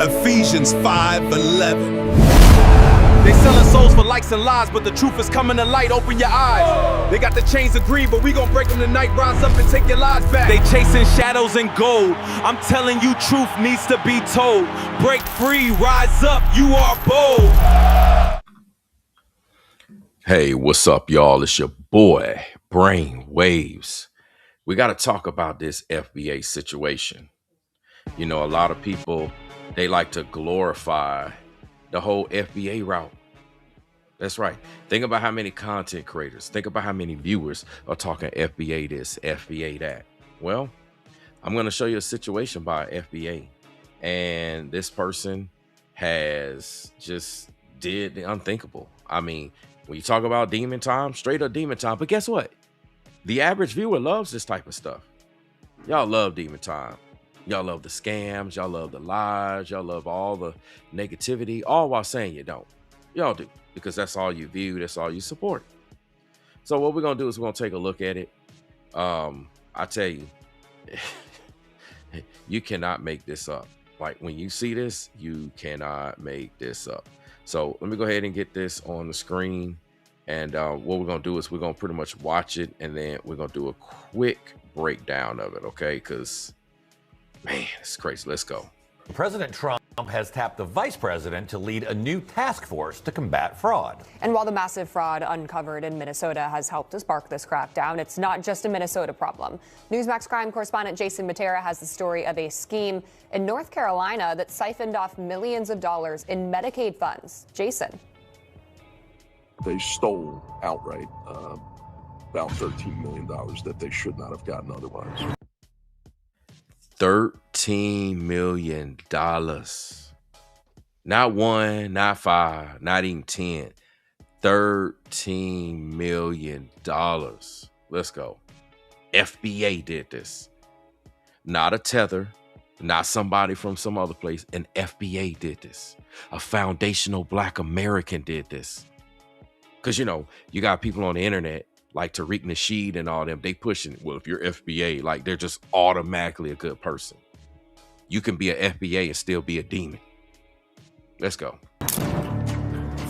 Ephesians 5:11. They selling souls for likes and lies, but the truth is coming to light. Open your eyes. They got the chains of greed, but we gon' break them tonight. Rise up and take your lives back. They chasing shadows and gold. I'm telling you, truth needs to be told. Break free, rise up, you are bold. Hey, what's up, y'all? It's your boy, Brainwavezz. We got to talk about this FBA situation. You know, a lot of people, they like to glorify the whole FBA route. That's right. Think about how many content creators, think about how many viewers are talking FBA this, FBA that. Well, I'm going to show you a situation by FBA. And this person has just did the unthinkable. I mean, when you talk about demon time, straight up demon time. But guess what? The average viewer loves this type of stuff. Y'all love demon time. Y'all love the scams. Y'all love the lies. Y'all love all the negativity, all while saying you don't. Y'all do, because that's all you view. That's all you support. So what we're going to do is we're going to take a look at it. I tell you, you cannot make this up. Like when you see this, you cannot make this up. So let me go ahead and get this on the screen. And what we're going to do is we're going to pretty much watch it. And then we're going to do a quick breakdown of it. Okay. Because, man, it's crazy. Let's go. President Trump has tapped the vice president to lead a new task force to combat fraud. And while the massive fraud uncovered in Minnesota has helped to spark this crackdown, it's not just a Minnesota problem. Newsmax crime correspondent Jason Matera has the story of a scheme in North Carolina that siphoned off millions of dollars in Medicaid funds. Jason. They stole outright about $13 million that they should not have gotten otherwise. $13 million. Not one, not five, not even 10. $13 million. Let's go. FBA did this. Not a tether, not somebody from some other place. An FBA did this. A foundational Black American did this. Because, you know, you got people on the internet like Tariq Nasheed and all them, they pushing, well, if you're FBA, like they're just automatically a good person. You can be an FBA and still be a demon. Let's go.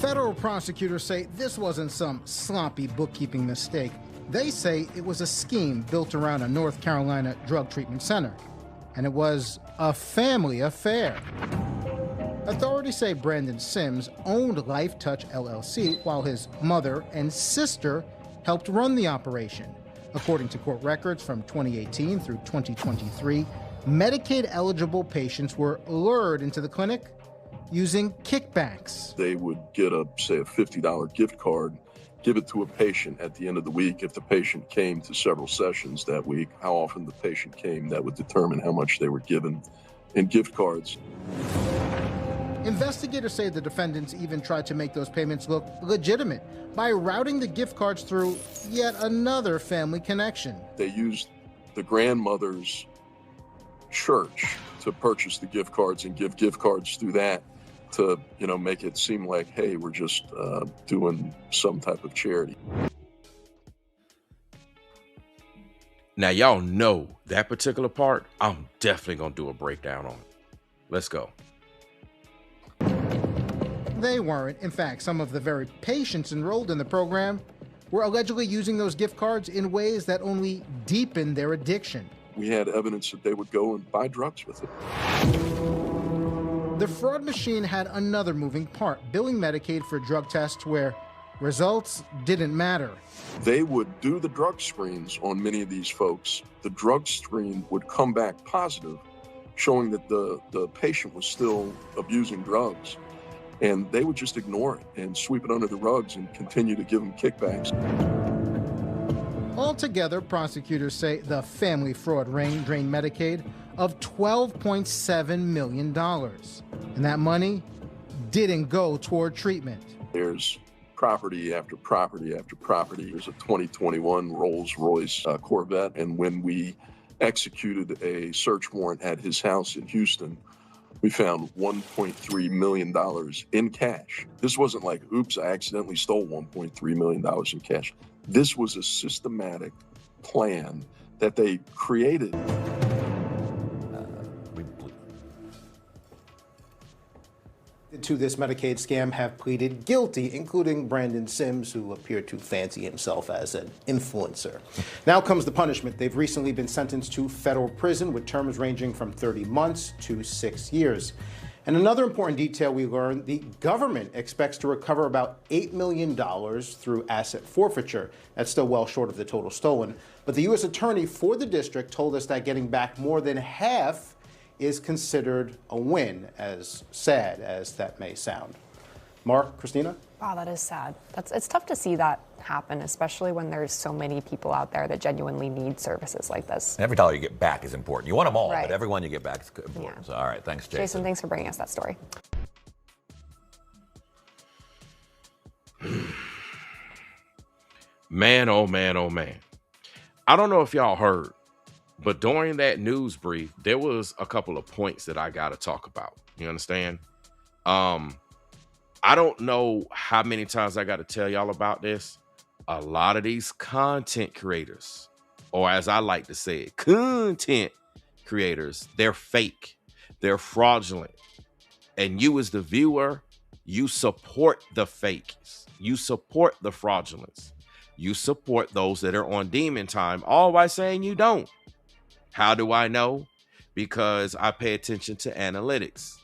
Federal prosecutors say this wasn't some sloppy bookkeeping mistake. They say it was a scheme built around a North Carolina drug treatment center. And it was a family affair. Authorities say Brandon Sims owned Life Touch LLC while his mother and sister helped run the operation. According to court records from 2018 through 2023, Medicaid-eligible patients were lured into the clinic using kickbacks. They would get say a $50 gift card, give it to a patient at the end of the week. If the patient came to several sessions that week, how often the patient came, that would determine how much they were given in gift cards. Investigators say the defendants even tried to make those payments look legitimate by routing the gift cards through yet another family connection. They used the grandmother's church to purchase the gift cards and give gift cards through that to, you know, make it seem like, hey, we're just doing some type of charity. Now, y'all know that particular part, I'm definitely going to do a breakdown on it. Let's go. They weren't. In fact, some of the very patients enrolled in the program were allegedly using those gift cards in ways that only deepened their addiction. We had evidence that they would go and buy drugs with it. The fraud machine had another moving part, billing Medicaid for drug tests where results didn't matter. They would do the drug screens on many of these folks. The drug screen would come back positive, showing that the patient was still abusing drugs. And they would just ignore it and sweep it under the rugs and continue to give them kickbacks. Altogether, prosecutors say the family fraud ring drained Medicaid of $12.7 million. And that money didn't go toward treatment. There's property after property after property. There's a 2021 Rolls-Royce Corvette. And when we executed a search warrant at his house in Houston, we found $1.3 million in cash. This wasn't like, oops, I accidentally stole $1.3 million in cash. This was a systematic plan that they created. To this Medicaid scam have pleaded guilty, including Brandon Sims, who appeared to fancy himself as an influencer. Now comes the punishment. They've recently been sentenced to federal prison with terms ranging from 30 months to 6 years. And another important detail we learned, the government expects to recover about $8 million through asset forfeiture. That's still well short of the total stolen. But the U.S. attorney for the district told us that getting back more than half is considered a win, as sad as that may sound. Mark, Christina? Wow, that is sad. It's tough to see that happen, especially when there's so many people out there that genuinely need services like this. Every dollar you get back is important. You want them all, Right. but every one you get back is important. Yeah. So, all right, thanks, Jason. Jason, thanks for bringing us that story. Man, oh man, oh man. I don't know if y'all heard, but during that news brief, there was a couple of points that I got to talk about. You understand? I don't know how many times I got to tell y'all about this. A lot of these content creators, or as I like to say it, content creators, they're fake. They're fraudulent. And you as the viewer, you support the fakes. You support the fraudulence. You support those that are on demon time, all by saying you don't. How do I know? Because I pay attention to analytics.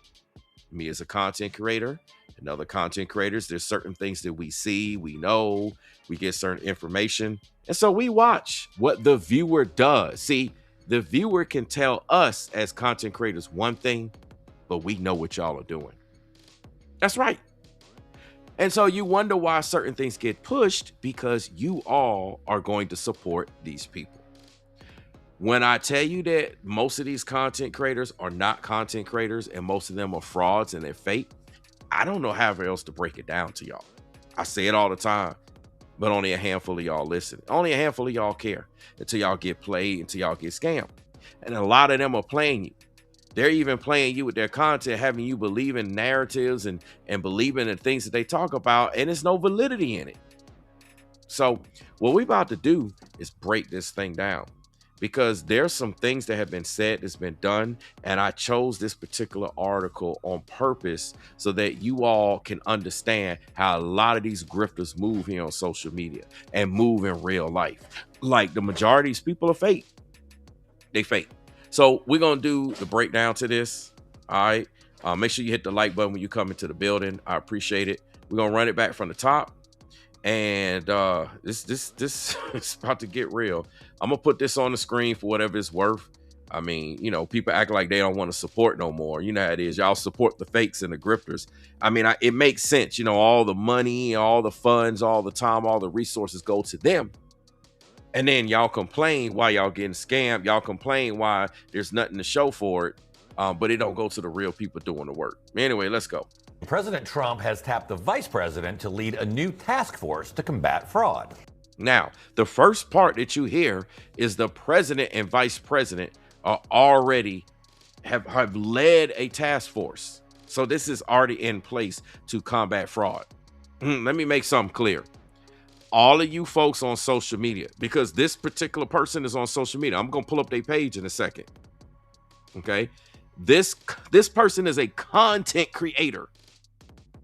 Me as a content creator and other content creators, there's certain things that we see, we know, we get certain information. And so we watch what the viewer does. See, the viewer can tell us as content creators one thing, but we know what y'all are doing. That's right. And so you wonder why certain things get pushed, because you all are going to support these people. When I tell you that most of these content creators are not content creators and most of them are frauds and they're fake, I don't know how else to break it down to y'all. I say it all the time, but only a handful of y'all listen. Only a handful of y'all care until y'all get played, until y'all get scammed. And a lot of them are playing you. They're even playing you with their content, having you believe in narratives and believing in things that they talk about, and there's no validity in it. So what we're about to do is break this thing down, because there's some things that have been said, that's been done, and I chose this particular article on purpose so that you all can understand how a lot of these grifters move here on social media and move in real life. Like, the majority of these people are fake. They fake. So we're going to do the breakdown to this. All right. Make sure you hit the like button when you come into the building. I appreciate it. We're going to run it back from the top. And this is about to get real. I'm going to put this on the screen for whatever it's worth. I mean, you know, people act like they don't want to support no more. You know how it is. Y'all support the fakes and the grifters. I mean, it makes sense. You know, all the money, all the funds, all the time, all the resources go to them. And then y'all complain why y'all getting scammed. Y'all complain why there's nothing to show for it, but it don't go to the real people doing the work. Anyway, let's go. President Trump has tapped the vice president to lead a new task force to combat fraud. Now, the first part that you hear is the president and vice president are already have led a task force. So this is already in place to combat fraud. Let me make something clear. All of you folks on social media, because this particular person is on social media. I'm going to pull up their page in a second. Okay. This person is a content creator.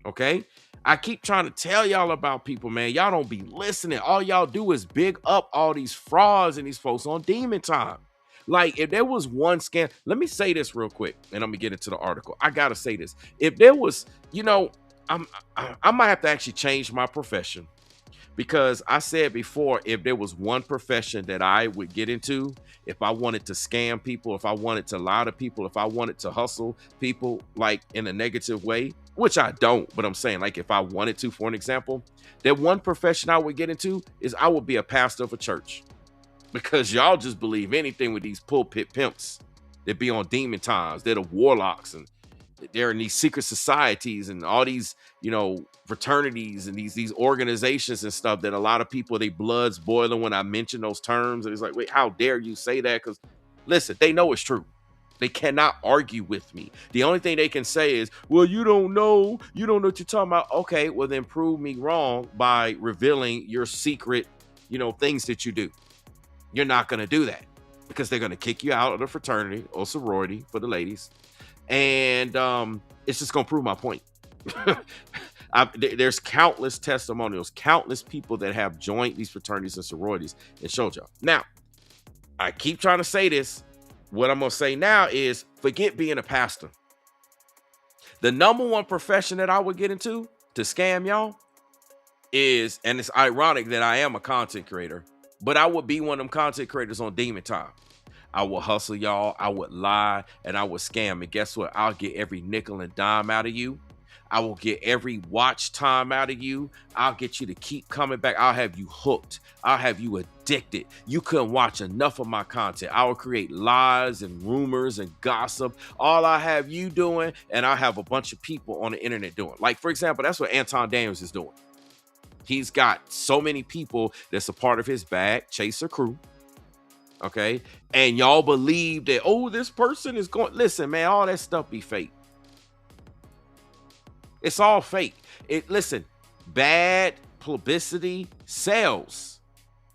Okay. I keep trying to tell y'all about people, man. Y'all don't be listening. All y'all do is big up all these frauds and these folks on demon time. Like, if there was one scam, let me say this real quick and I'm gonna get into the article. I gotta say this. If there was, you know, I might have to actually change my profession. Because I said before, if there was one profession that I would get into, if I wanted to scam people, if I wanted to lie to people, if I wanted to hustle people like in a negative way, which I don't, but I'm saying, like, if I wanted to, for an example, that one profession I would get into is I would be a pastor of a church. Because y'all just believe anything with these pulpit pimps that be on demon times. They're the warlocks, and they're in these secret societies and all these, you know, fraternities and these organizations and stuff that a lot of people, they blood's boiling when I mention those terms. And it's like, wait, how dare you say that? Because listen, they know it's true. They cannot argue with me. The only thing they can say is, well, you don't know what you're talking about. Okay, well then prove me wrong by revealing your secret, you know, things that you do. You're not going to do that because they're going to kick you out of the fraternity or sorority for the ladies. And it's just going to prove my point. There's countless testimonials, countless people that have joined these fraternities and sororities and showed y'all. Now, I keep trying to say this. What I'm going to say now is forget being a pastor. The number one profession that I would get into to scam y'all is, and it's ironic that I am a content creator, but I would be one of them content creators on demon time. I would hustle y'all, I would lie, and I would scam. And guess what? I'll get every nickel and dime out of you. I will get every watch time out of you. I'll get you to keep coming back. I'll have you hooked. I'll have you addicted. You couldn't watch enough of my content. I will create lies and rumors and gossip. All I have you doing, and I have a bunch of people on the internet doing. Like, for example, that's what Anton Daniels is doing. He's got so many people that's a part of his bag chaser crew. Okay. And y'all believe that, oh, this person is going. Listen, man, all that stuff be fake. It's all fake. Listen, bad publicity sells.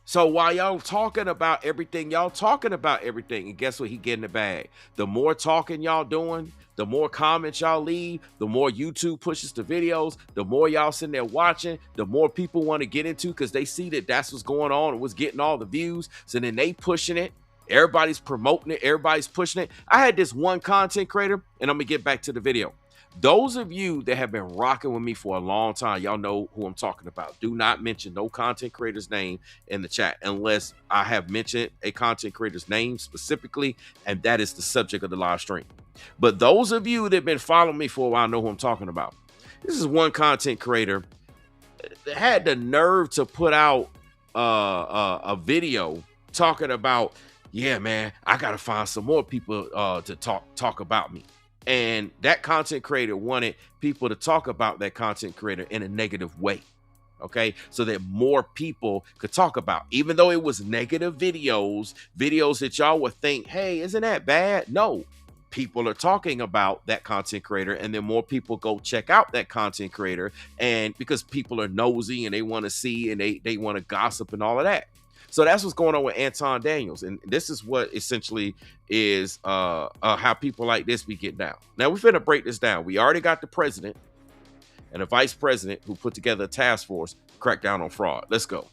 So while y'all talking about everything, and guess what? He getting the bag. The more talking y'all doing, the more comments y'all leave, the more YouTube pushes the videos, the more y'all sitting there watching, the more people want to get into because they see that that's what's going on and what's getting all the views. So then they pushing it. Everybody's promoting it. Everybody's pushing it. I had this one content creator, and I'm going to get back to the video. Those of you that have been rocking with me for a long time, y'all know who I'm talking about. Do not mention no content creator's name in the chat unless I have mentioned a content creator's name specifically, and that is the subject of the live stream. But those of you that have been following me for a while know who I'm talking about. This is one content creator that had the nerve to put out a video talking about, yeah, man, I got to find some more people to talk about me. And that content creator wanted people to talk about that content creator in a negative way. Okay, so that more people could talk about, even though it was negative videos that y'all would think, hey, isn't that bad? No, people are talking about that content creator, and then more people go check out that content creator, and because people are nosy and they want to see and they want to gossip and all of that. So that's what's going on with Anton Daniels. And this is what essentially is how people like this be getting down. Now we're finna break this down. We already got the president and a vice president who put together a task force to crack down on fraud. Let's go.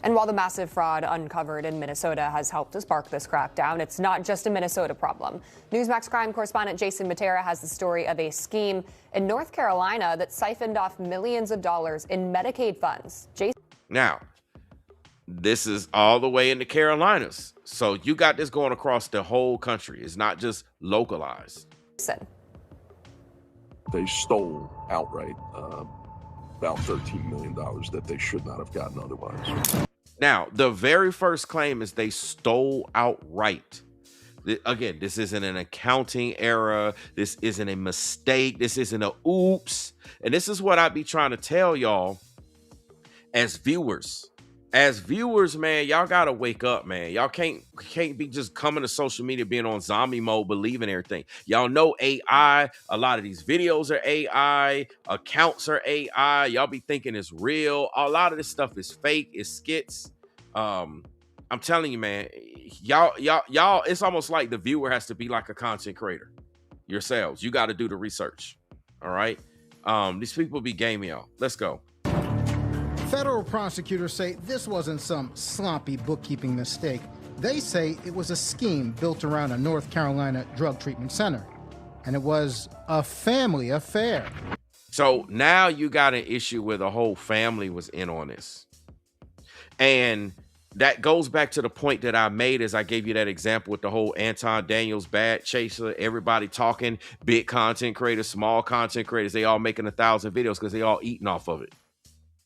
And while the massive fraud uncovered in Minnesota has helped to spark this crackdown, it's not just a Minnesota problem. Newsmax crime correspondent Jason Matera has the story of a scheme in North Carolina that siphoned off millions of dollars in Medicaid funds. Jason. Now, this is all the way in the Carolinas. So you got this going across the whole country. It's not just localized. They stole outright about $13 million that they should not have gotten otherwise. Now, the very first claim is they stole outright. Again, this isn't an accounting error. This isn't a mistake. This isn't a oops. And this is what I be trying to tell y'all as viewers. As viewers, man, y'all gotta wake up, man. Y'all can't be just coming to social media being on zombie mode, believing everything. Y'all know AI. A lot of these videos are AI. Accounts are AI. Y'all be thinking it's real. A lot of this stuff is fake. It's skits. I'm telling you, man. Y'all. It's almost like the viewer has to be like a content creator yourselves. You got to do the research. All right. These people be gaming y'all. Let's go. Federal prosecutors say this wasn't some sloppy bookkeeping mistake. They say it was a scheme built around a North Carolina drug treatment center, and it was a family affair. So now you got an issue where the whole family was in on this. And that goes back to the point that I made as I gave you that example with the whole Anton Daniels bad chaser, everybody talking, big content creators, small content creators, they all making 1,000 videos because they all eating off of it.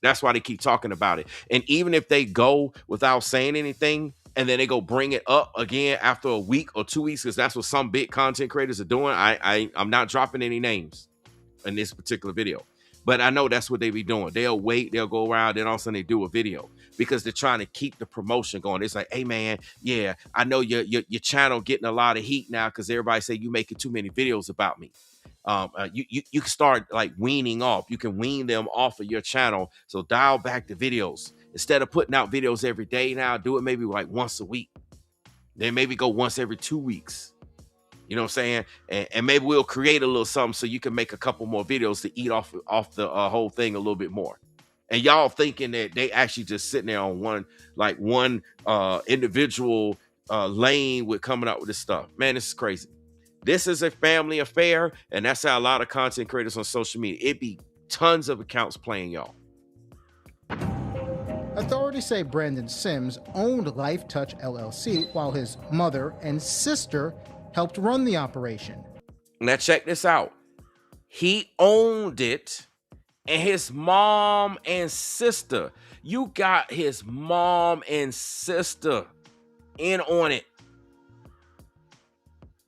That's why they keep talking about it. And even if they go without saying anything and then they go bring it up again after a week or 2 weeks, because that's what some big content creators are doing. I'm not dropping any names in this particular video, but I know that's what they be doing. They'll wait, they'll go around, then all of a sudden they do a video because they're trying to keep the promotion going. It's like, hey man, yeah, I know your channel getting a lot of heat now because everybody say you making too many videos about me. You can start like weaning off. You can wean them off of your channel. So dial back the videos. Instead of putting out videos every day now, do it maybe like once a week. Then maybe go once every 2 weeks. You know what I'm saying? And maybe we'll create a little something so you can make a couple more videos to eat off the whole thing a little bit more. And y'all thinking that they actually just sitting there on one individual lane with coming out with this stuff. Man, this is crazy. This is a family affair, and that's how a lot of content creators on social media. It be tons of accounts playing y'all. Authorities say Brandon Sims owned LifeTouch LLC while his mother and sister helped run the operation. Now check this out. He owned it, and his mom and sister. You got his mom and sister in on it.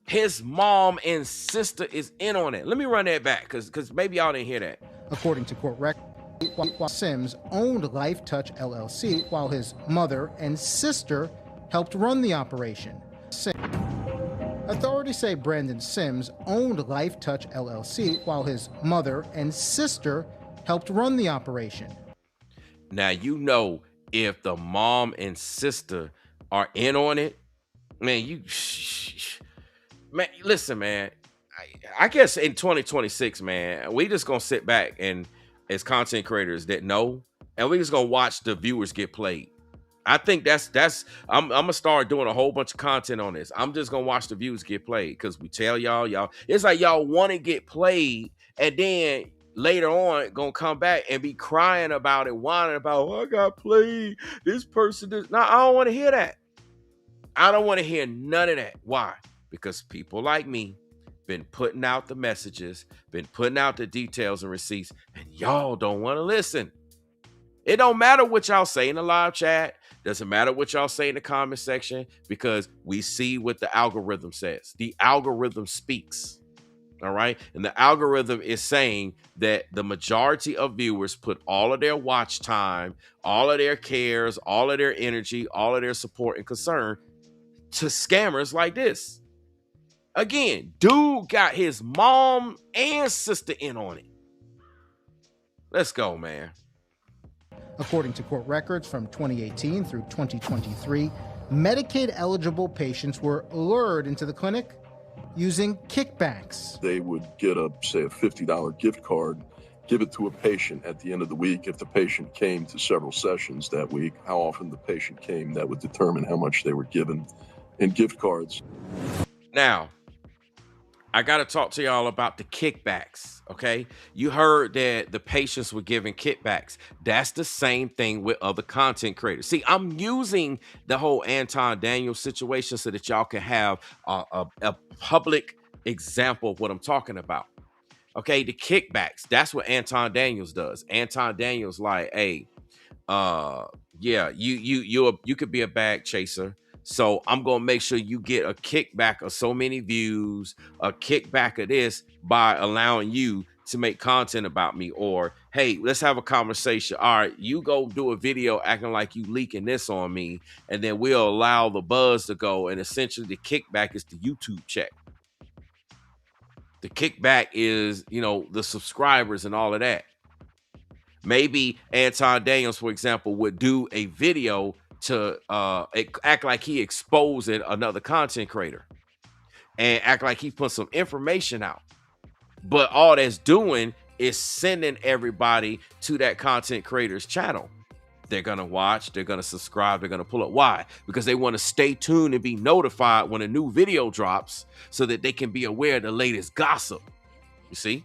His mom and sister is in on it. Let me run that back because maybe y'all didn't hear that. According to court records, while Sims owned LifeTouch LLC while his mother and sister helped run the operation. Authorities say Brandon Sims owned LifeTouch LLC while his mother and sister helped run the operation. Now, you know, if the mom and sister are in on it, man, man, listen, man, I guess in 2026, man, we just gonna sit back and as content creators that know, and we just gonna watch the viewers get played. I think I'm gonna start doing a whole bunch of content on this. I'm just gonna watch the views get played because we tell y'all, it's like y'all want to get played, and then later on gonna come back and be crying about it, whining about, oh, I got played. This person is. No, I don't want to hear that. I don't want to hear none of that. Why? Because people like me been putting out the messages, been putting out the details and receipts, and y'all don't want to listen. It don't matter what y'all say in the live chat. Doesn't matter what y'all say in the comment section, because we see what the algorithm says. The algorithm speaks. All right. And the algorithm is saying that the majority of viewers put all of their watch time, all of their cares, all of their energy, all of their support and concern to scammers like this. Again, dude got his mom and sister in on it. Let's go, man. According to court records from 2018 through 2023, Medicaid-eligible patients were lured into the clinic using kickbacks. They would get a $50 gift card, give it to a patient at the end of the week. If the patient came to several sessions that week, how often the patient came, that would determine how much they were given in gift cards. Now, I got to talk to y'all about the kickbacks, okay? You heard that the patients were giving kickbacks. That's the same thing with other content creators. See, I'm using the whole Anton Daniels situation so that y'all can have a public example of what I'm talking about. Okay, the kickbacks, that's what Anton Daniels does. Anton Daniels like, hey, yeah, you could be a bag chaser. So I'm going to make sure you get a kickback of so many views, a kickback of this by allowing you to make content about me. Or, hey, let's have a conversation. All right, you go do a video acting like you leaking this on me, and then we'll allow the buzz to go. And essentially the kickback is the YouTube check. The kickback is, you know, the subscribers and all of that. Maybe Anton Daniels, for example, would do a video to act like he exposing another content creator and act like he put some information out. But all that's doing is sending everybody to that content creator's channel. They're going to watch, they're going to subscribe, they're going to pull up. Why? Because they want to stay tuned and be notified when a new video drops so that they can be aware of the latest gossip. You see?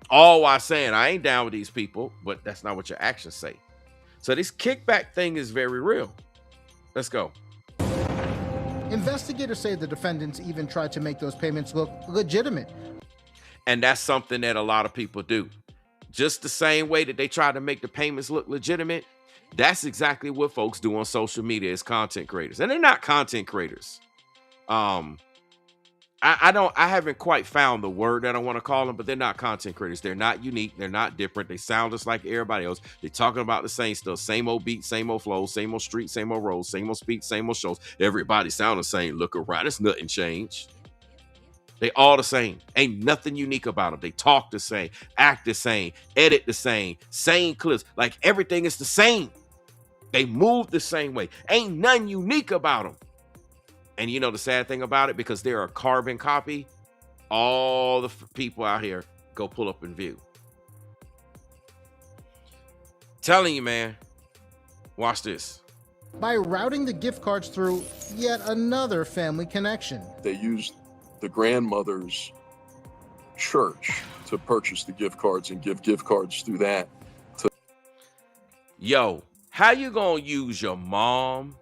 All while saying, I ain't down with these people, but that's not what your actions say. So this kickback thing is very real. Let's go. Investigators say the defendants even tried to make those payments look legitimate. And that's something that a lot of people do. Just the same way that they try to make the payments look legitimate, that's exactly what folks do on social media as content creators. And they're not content creators. I haven't quite found the word that I want to call them, but they're not content creators. They're not unique. They're not different. They sound just like everybody else. They're talking about the same stuff, same old beat, same old flow, same old street, same old roads, same old speech, same old shows. Everybody sound the same. Look around. It's nothing changed. They all the same. Ain't nothing unique about them. They talk the same, act the same, edit the same clips. Like everything is the same. They move the same way. Ain't nothing unique about them. And you know the sad thing about it, because they're a carbon copy, all the people out here go pull up and view. Telling you, man. Watch this. By routing the gift cards through yet another family connection. They used the grandmother's church to purchase the gift cards and give gift cards through that. Yo, how you gonna use your mom?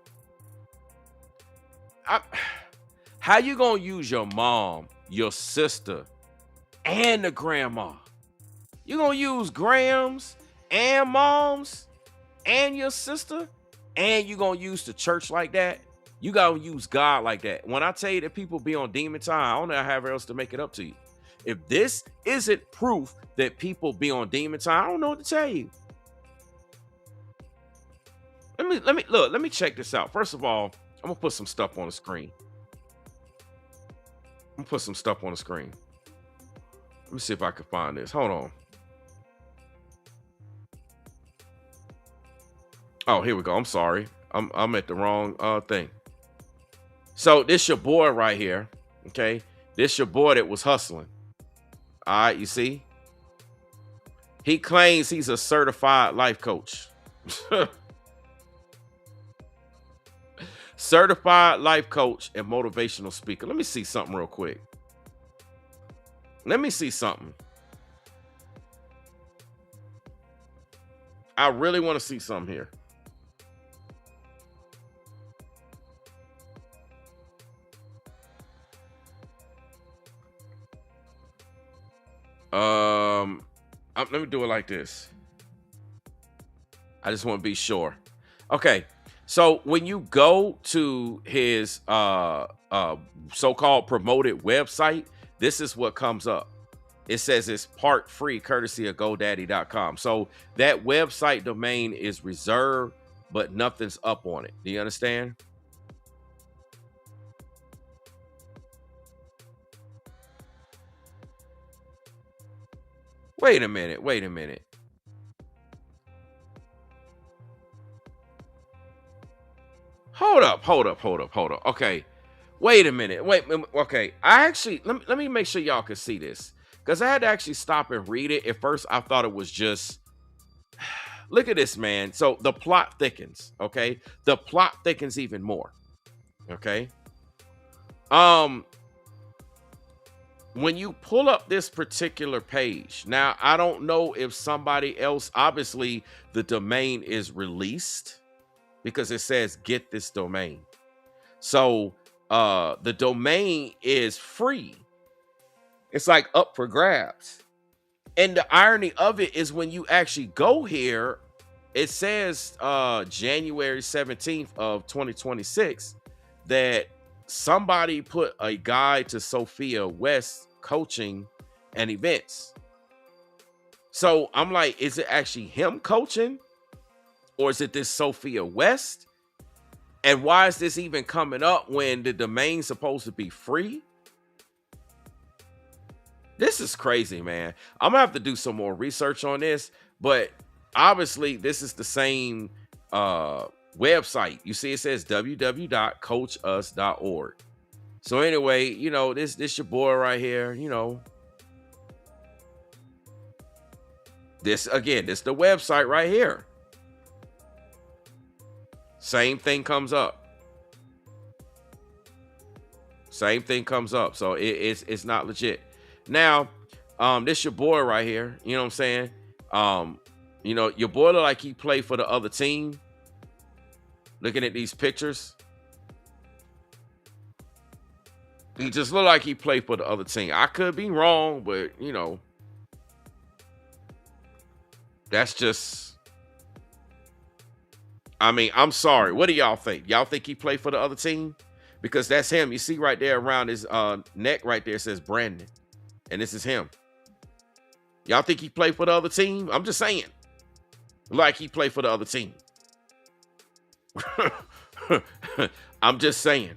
How you gonna use your mom, your sister, and the grandma? You gonna use grams and moms and your sister, and you gonna use the church like that? You gotta use God like that. When I tell you that people be on demon time, I don't know how else to make it up to you. If this isn't proof that people be on demon time, I don't know what to tell you. Let me check this out. First of all, I'm gonna put some stuff on the screen. Let me see if I can find this. Hold on. Oh, here we go. I'm sorry. I'm at the wrong thing. So this your boy right here. Okay. This your boy that was hustling. All right, you see? He claims he's a certified life coach. Certified life coach and motivational speaker. Let me see something real quick. Let me see something. I really want to see something here. Let me do it like this. I just want to be sure. Okay. So when you go to his so-called promoted website, this is what comes up. It says it's part free, courtesy of GoDaddy.com. So that website domain is reserved, but nothing's up on it. Do you understand? Wait a minute. Hold up. Okay. Wait a minute. Okay. I actually, let me make sure y'all can see this, because I had to actually stop and read it. At first, I thought it was just, look at this, man. So the plot thickens. Okay. The plot thickens even more. Okay. When you pull up this particular page, now, I don't know if somebody else, obviously the domain is released because it says get this domain. So the domain is free. It's like up for grabs. And the irony of it is when you actually go here, it says January 17th of 2026 that somebody put a guide to Sophia West coaching and events. So I'm like, is it actually him coaching? Or is it this Sophia West? And why is this even coming up when the domain's supposed to be free? This is crazy, man. I'm gonna have to do some more research on this, but obviously this is the same website. You see, it says www.coachus.org. So anyway, you know, this your boy right here, you know. This the website right here. Same thing comes up. So it's not legit. Now, this your boy right here. You know what I'm saying? You know, your boy look like he played for the other team. Looking at these pictures, he just looked like he played for the other team. I could be wrong, but you know, that's just, I mean, I'm sorry. What do y'all think? Y'all think he played for the other team? Because that's him. You see right there around his neck right there, it says Brandon. And this is him. Y'all think he played for the other team? I'm just saying. Like he played for the other team. I'm just saying.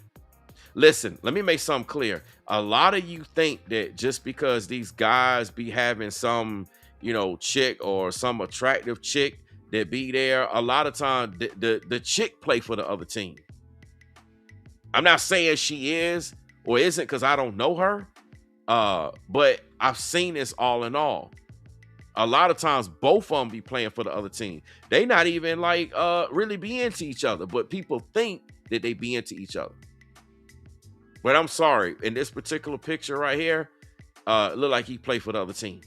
Listen, let me make something clear. A lot of you think that just because these guys be having some, you know, chick or some attractive chick that be there, a lot of time the chick play for the other team. I'm not saying she is or isn't because I don't know her, but I've seen this all in all. A lot of times both of them be playing for the other team. They not even like really be into each other, but people think that they be into each other. But I'm sorry, in this particular picture right here, it look like he played for the other team.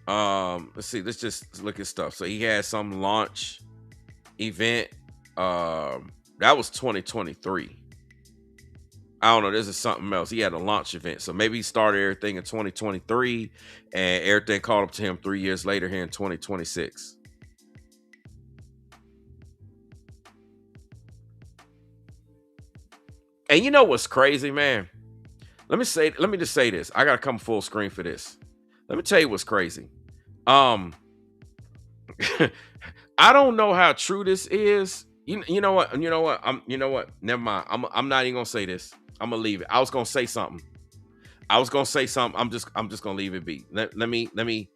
Let's see, let's just look at stuff. So he had some launch event. That was 2023. I don't know, this is something else. He had a launch event. So maybe he started everything in 2023 and everything caught up to him 3 years later here in 2026. And you know what's crazy, man? Let me just say this. I gotta come full screen for this. Let me tell you what's crazy. I don't know how true this is. You know what? Never mind. I'm not even gonna say this. I'm gonna leave it. I was gonna say something. I'm just gonna leave it be. Let me.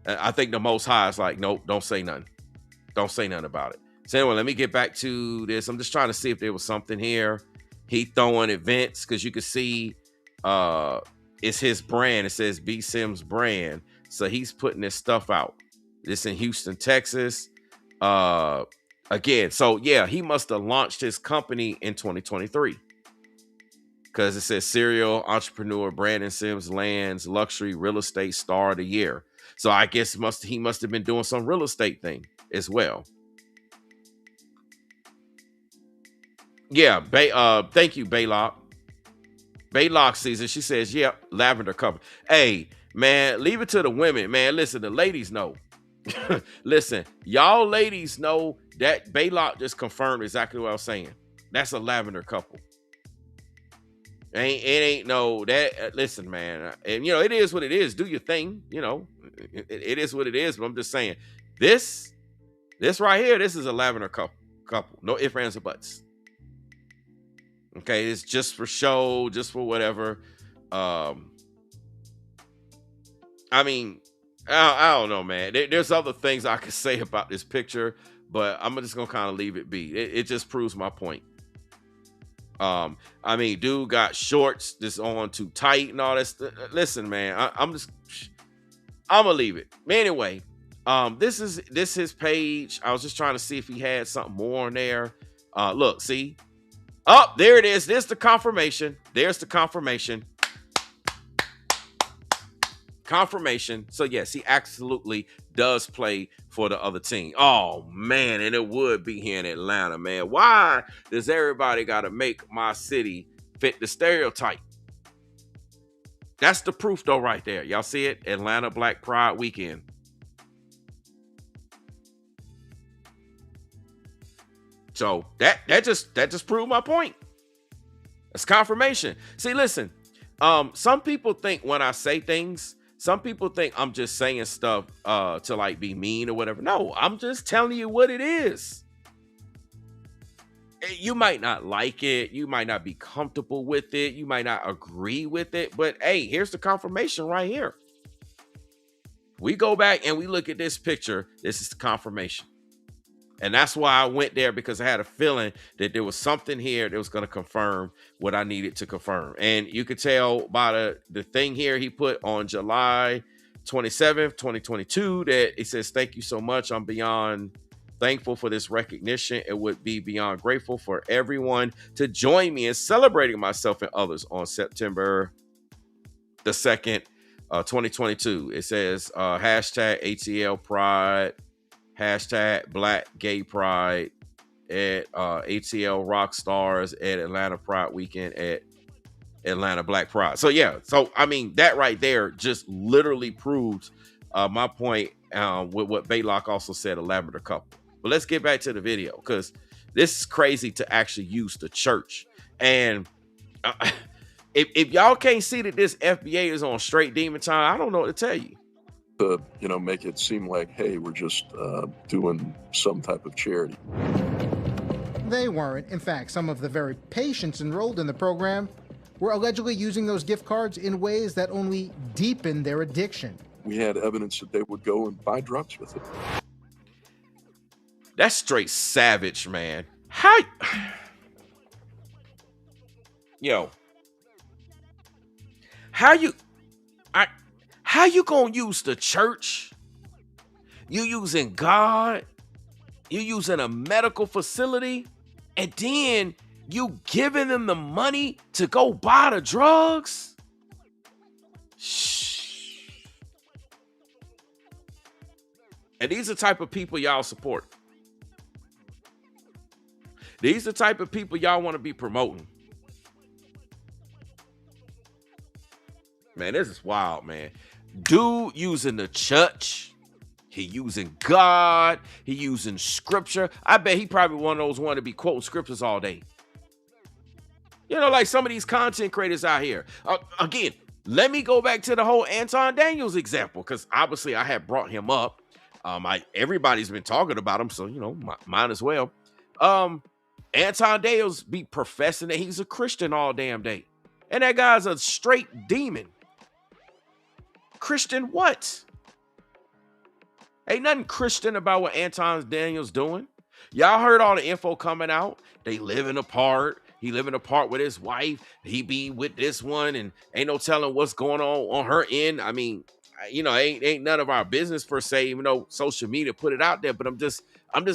I think the Most High is like, nope, don't say nothing. Don't say nothing about it. So anyway, let me get back to this. I'm just trying to see if there was something here. He throwing events because you can see it's his brand. It says B Sims brand. So he's putting this stuff out. This in Houston, Texas. Again, so yeah, he must have launched his company in 2023. Because it says serial entrepreneur Brandon Sims lands luxury real estate star of the year. So I guess he must have been doing some real estate thing as well. Yeah, thank you, Baylock. Baylock season. She says, yeah, lavender cover. Hey, man, leave it to the women, man. Listen, the ladies know. Listen, y'all ladies know that Baylock just confirmed exactly what I was saying. That's a lavender couple. It ain't no that. Listen, man, and you know it is what it is. Do your thing, you know. It is what it is. But I'm just saying, this right here, this is a lavender couple. No ifs, ands, or buts. Okay, it's just for show, just for whatever. I mean, I don't know, man. There's other things I could say about this picture, but I'm just gonna kind of leave it be. It just proves my point. I mean, dude got shorts that's on too tight and all that. Listen, man, I'm gonna leave it. Anyway, this is his page. I was just trying to see if he had something more on there. Look, see. Oh, there it is. There's the confirmation. There's the confirmation. Confirmation. So yes, he absolutely does play for the other team. Oh man, and it would be here in Atlanta, man. Why does everybody got to make my city fit the stereotype? That's the proof though right there. Y'all see it? Atlanta Black Pride weekend. So that just proved my point. That's confirmation. See, listen, some people think when I say things, some people think I'm just saying stuff to like be mean or whatever. No, I'm just telling you what it is. You might not like it. You might not be comfortable with it. You might not agree with it. But hey, here's the confirmation right here. We go back and we look at this picture. This is the confirmation. And that's why I went there, because I had a feeling that there was something here that was going to confirm what I needed to confirm. And you could tell by the thing here he put on July 27th, 2022, that it says, thank you so much. I'm beyond thankful for this recognition. It would be beyond grateful for everyone to join me in celebrating myself and others on September the 2nd, 2022. It says hashtag ATL Pride. Hashtag Black Gay Pride at ATL Rock Stars at Atlanta Pride Weekend at Atlanta Black Pride. So yeah, so I mean that right there just literally proves my point with what Baylock also said, a lavender couple. But let's get back to the video, because this is crazy to actually use the church. And if y'all can't see that this FBA is on straight demon time, I don't know what to tell you. To, make it seem like, hey, we're just doing some type of charity. They weren't. In fact, some of the very patients enrolled in the program were allegedly using those gift cards in ways that only deepened their addiction. We had evidence that they would go and buy drugs with it. That's straight savage, man. How yo, how you how you gonna use the church? You using God, you using a medical facility, and then you giving them the money to go buy the drugs? Shh. And these are the type of people y'all support. These are the type of people y'all want to be promoting. Man, this is wild, man. Dude using the church. He using God. He using scripture. I bet he probably one of those one to be quoting scriptures all day. You know, like some of these content creators out here. Again, let me go back to the whole Anton Daniels example, because obviously I had brought him up. Everybody's been talking about him, so, you know, mine as well. Anton Daniels be professing that he's a Christian all damn day. And that guy's a straight demon. Christian what? Ain't nothing Christian about what Anton Daniels doing. Y'all heard all the info coming out. They living apart. He living apart with his wife. He be with this one, and ain't no telling what's going on her end. I mean, you know, ain't none of our business per se, even though social media put it out there. But I'm just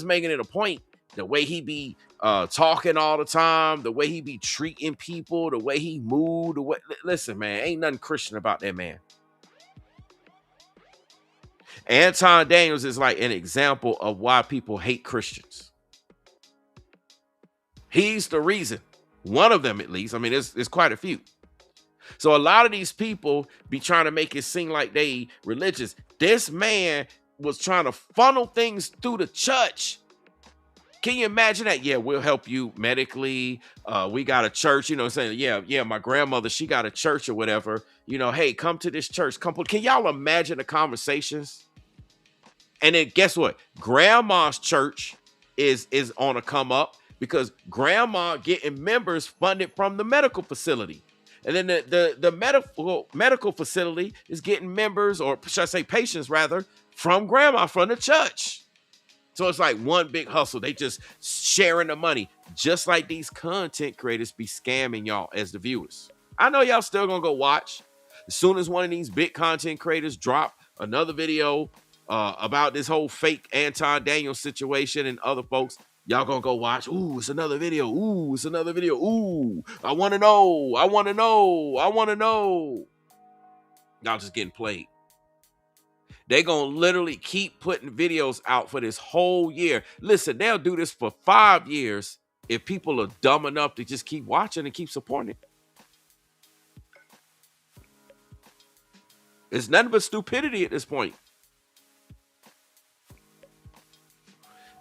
making it a point. The way he be talking all the time, the way he be treating people, the way he move, listen, man, ain't nothing Christian about that man. Anton Daniels is like an example of why people hate Christians. He's the reason. One of them, at least. I mean, there's quite a few. So a lot of these people be trying to make it seem like they religious. This man was trying to funnel things through the church. Can you imagine that? Yeah, we'll help you medically. We got a church, you know, saying, yeah, my grandmother, she got a church or whatever. You know, hey, come to this church. Can y'all imagine the conversations? And then guess what? Grandma's church is on a come up because grandma getting members funded from the medical facility. And then the medical facility is getting members, or should I say patients rather, from grandma, from the church. So it's like one big hustle. They just sharing the money, just like these content creators be scamming y'all as the viewers. I know y'all still gonna go watch. As soon as one of these big content creators drop another video about this whole fake Anton Daniels situation and other folks, y'all gonna go watch. Ooh, it's another video. Ooh, it's another video. Ooh, I want to know. I want to know. I want to know. Y'all just getting played. They gonna literally keep putting videos out for this whole year. Listen, they'll do this for 5 years if people are dumb enough to just keep watching and keep supporting it. It's nothing but stupidity at this point.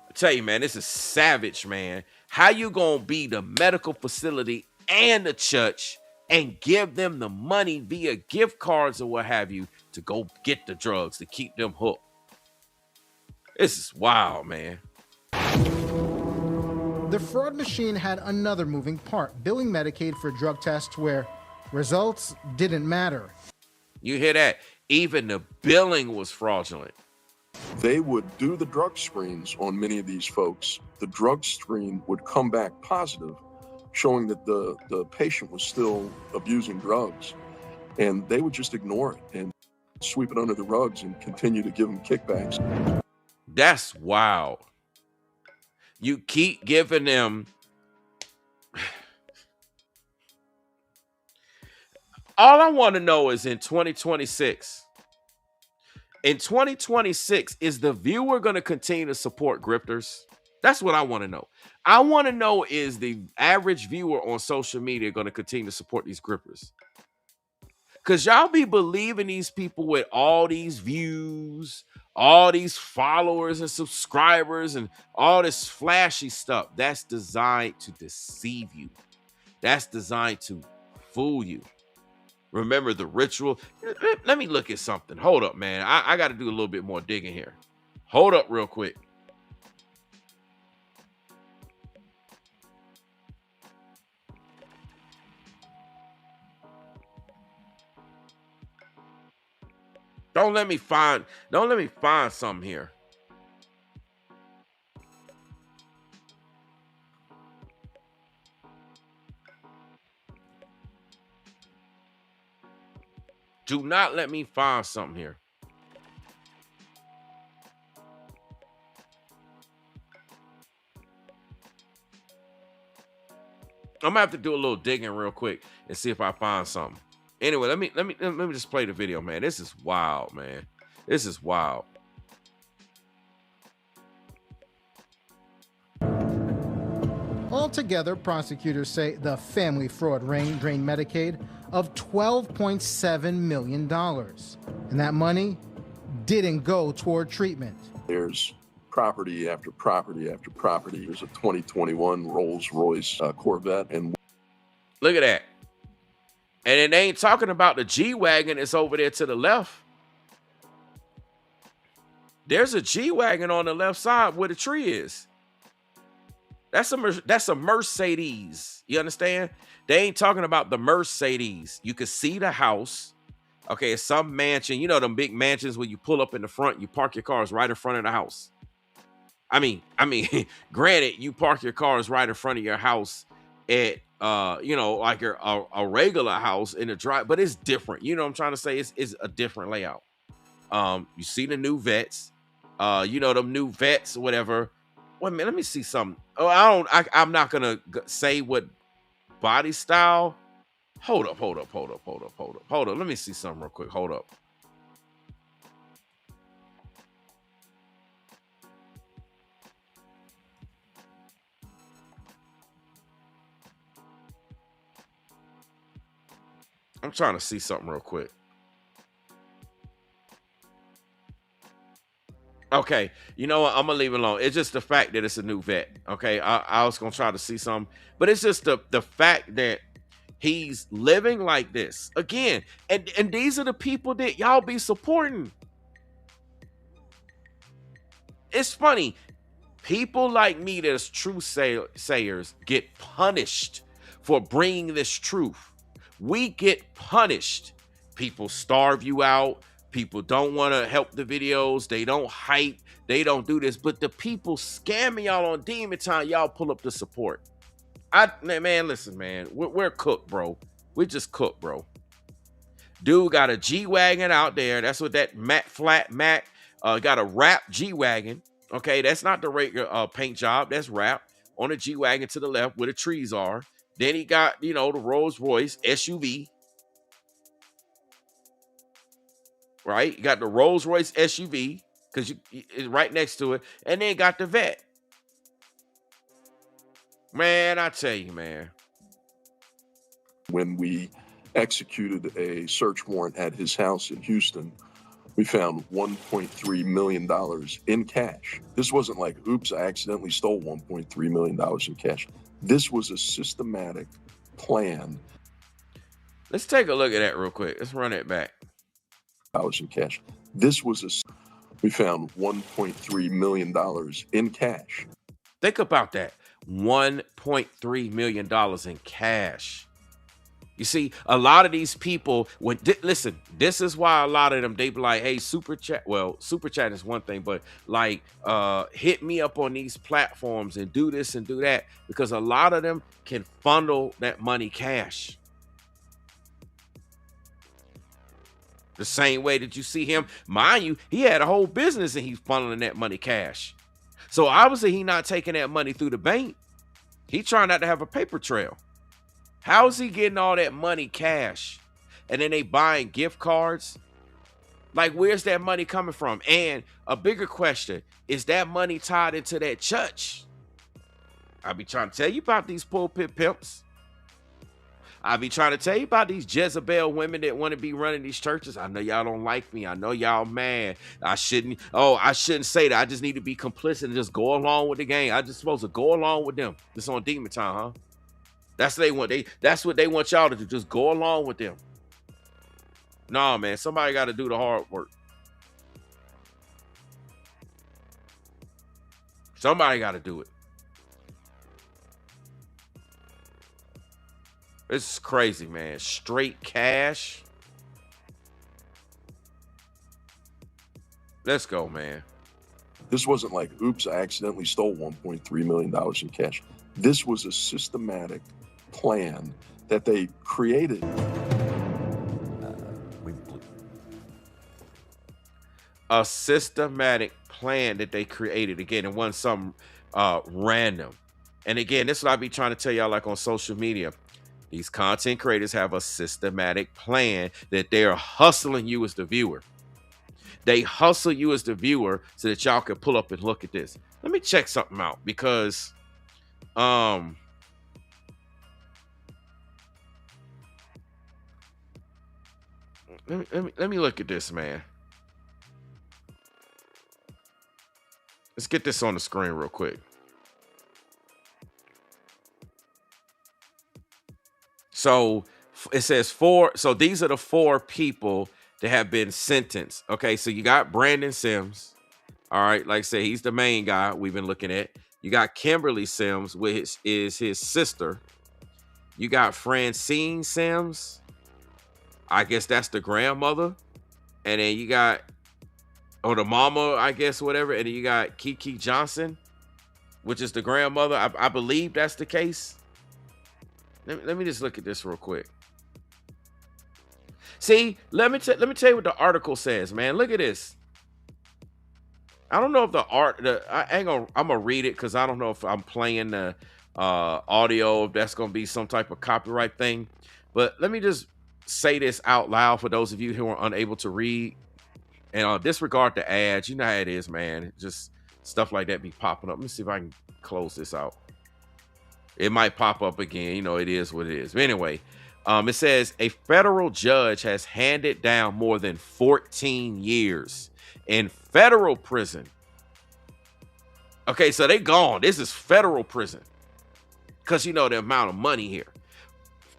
I tell you, man, this is savage, man. How you gonna be the medical facility and the church and give them the money via gift cards or what have you to go get the drugs to keep them hooked? This is wild, man. The fraud machine had another moving part, billing Medicaid for drug tests where results didn't matter. You hear that? Even the billing was fraudulent. They would do the drug screens on many of these folks. The drug screen would come back positive, showing that the patient was still abusing drugs. And they would just ignore it and sweep it under the rugs and continue to give them kickbacks. That's wild. You keep giving them. All I want to know is in 2026. In 2026, is the viewer going to continue to support grifters? That's what I want to know. I want to know, is the average viewer on social media going to continue to support these grifters? Because y'all be believing these people with all these views, all these followers and subscribers and all this flashy stuff. That's designed to deceive you. That's designed to fool you. Remember the ritual. Let me look at something. Hold up, man. I got to do a little bit more digging here. Hold up real quick. Don't let me find something here. Do not let me find something here. I'm gonna have to do a little digging real quick and see if I find something. Anyway, let me just play the video, man. This is wild, man. This is wild. Altogether, prosecutors say the family fraud ring drained Medicaid of $12.7 million. And that money didn't go toward treatment. There's property after property after property. There's a 2021 Rolls-Royce Corvette. And look at that. And it ain't talking about the G-Wagon that's over there to the left. There's a G-Wagon on the left side where the tree is. That's a Mercedes. You understand? They ain't talking about the Mercedes. You can see the house. Okay, it's some mansion. You know them big mansions where you pull up in the front, you park your cars right in front of the house. I mean, granted, you park your cars right in front of your house at you know, like a regular house in the drive, but it's different. You know what I'm trying to say? It's a different layout. You see the new vets, you know, them new vets, whatever. Wait a minute, let me see something. Oh, I'm not gonna say what body style. Hold up. Let me see something real quick. Hold up. I'm trying to see something real quick. Okay, you know what? I'm gonna leave it alone. It's just the fact that it's a new vet. Okay, I was gonna try to see something, but it's just the fact that he's living like this again, and these are the people that y'all be supporting. It's funny, people like me that's true sayers get punished for bringing this truth. We get punished. People starve you out. People don't want to help the videos. They don't hype. They don't do this. But the people scamming y'all on Demon Time, y'all pull up the support. Man, listen, man. We're cooked, bro. We just cooked, bro. Dude got a G-Wagon out there. That's what that flat Mac got a wrap G-Wagon. Okay, that's not the regular paint job. That's wrap on a G-Wagon to the left where the trees are. Then he got, you know, the Rolls-Royce SUV. Right? You got the Rolls-Royce SUV because it's right next to it. And then got the vet. Man, I tell you, man. when we executed a search warrant at his house in Houston, we found $1.3 million in cash. This wasn't like, oops, I accidentally stole $1.3 million in cash. This was a systematic plan. Let's take a look at that real quick. Let's run it back. In cash. This was we found $1.3 million in cash. Think about that. $1.3 million in cash. You see, a lot of these people, listen, this is why a lot of them, they be like, hey, super chat. Well, super chat is one thing, but like, hit me up on these platforms and do this and do that, because a lot of them can funnel that money cash. The same way that you see him, mind you, he had a whole business and he's funneling that money cash. So obviously he not taking that money through the bank. He trying not to have a paper trail. How is he getting all that money cash? And then they buying gift cards? Like, where's that money coming from? And a bigger question, is that money tied into that church? I be trying to tell you about these pulpit pimps. I be trying to tell you about these Jezebel women that want to be running these churches. I know y'all don't like me. I know y'all mad. I shouldn't say that. I just need to be complicit and just go along with the game. I just supposed to go along with them. This on Demon Time, huh? That's what they want. That's what they want y'all to do. Just go along with them. Nah, man. Somebody got to do the hard work. Somebody got to do it. This is crazy, man. Straight cash. Let's go, man. This wasn't like, oops, I accidentally stole $1.3 million in cash. This was a systematic plan that they created. a systematic plan that they created. Again, it wasn't some random. And again, this is what I be trying to tell y'all, like on social media. These content creators have a systematic plan that they're hustling you as the viewer. They hustle you as the viewer so that y'all can pull up and look at this. Let me check something out because let me look at this, man. Let's get this on the screen real quick. So it says 4. So these are the 4 people that have been sentenced. Okay, so you got Brandon Sims. All right, like I say, he's the main guy we've been looking at. You got Kimberly Sims, which is his sister. You got Francine Sims. I guess that's the grandmother. And then you got, or the mama, I guess, whatever. And then you got Kiki Johnson, which is the grandmother. I believe that's the case. Let me just look at this real quick. See, let me tell you what the article says, man. Look at this. I don't know if I'm gonna read it because I don't know if I'm playing the audio, if that's gonna be some type of copyright thing. But let me just say this out loud for those of you who are unable to read. And disregard the ads. You know how it is, man. Just stuff like that be popping up. Let me see if I can close this out. It might pop up again. You know, it is what it is. But anyway, it says a federal judge has handed down more than 14 years in federal prison. Okay, so they gone. This is federal prison. Because you know the amount of money here.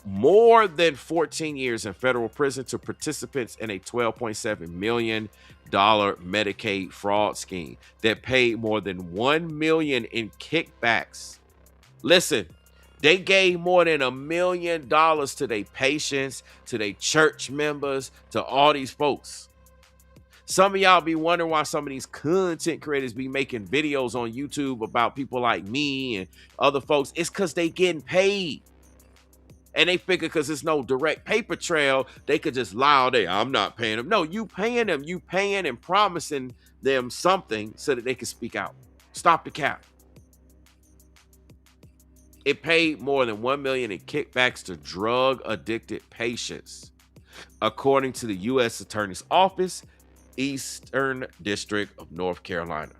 More than 14 years in federal prison to participants in a $12.7 million Medicaid fraud scheme that paid more than $1 million in kickbacks. Listen, they gave more than $1 million to their patients, to their church members, to all these folks. Some of y'all be wondering why some of these content creators be making videos on YouTube about people like me and other folks. It's because they getting paid. And they figure because there's no direct paper trail, they could just lie all day. I'm not paying them. No, you paying them. You paying and promising them something so that they can speak out. Stop the cap. It paid more than $1 million in kickbacks to drug-addicted patients, according to the U.S. Attorney's Office, Eastern District of North Carolina.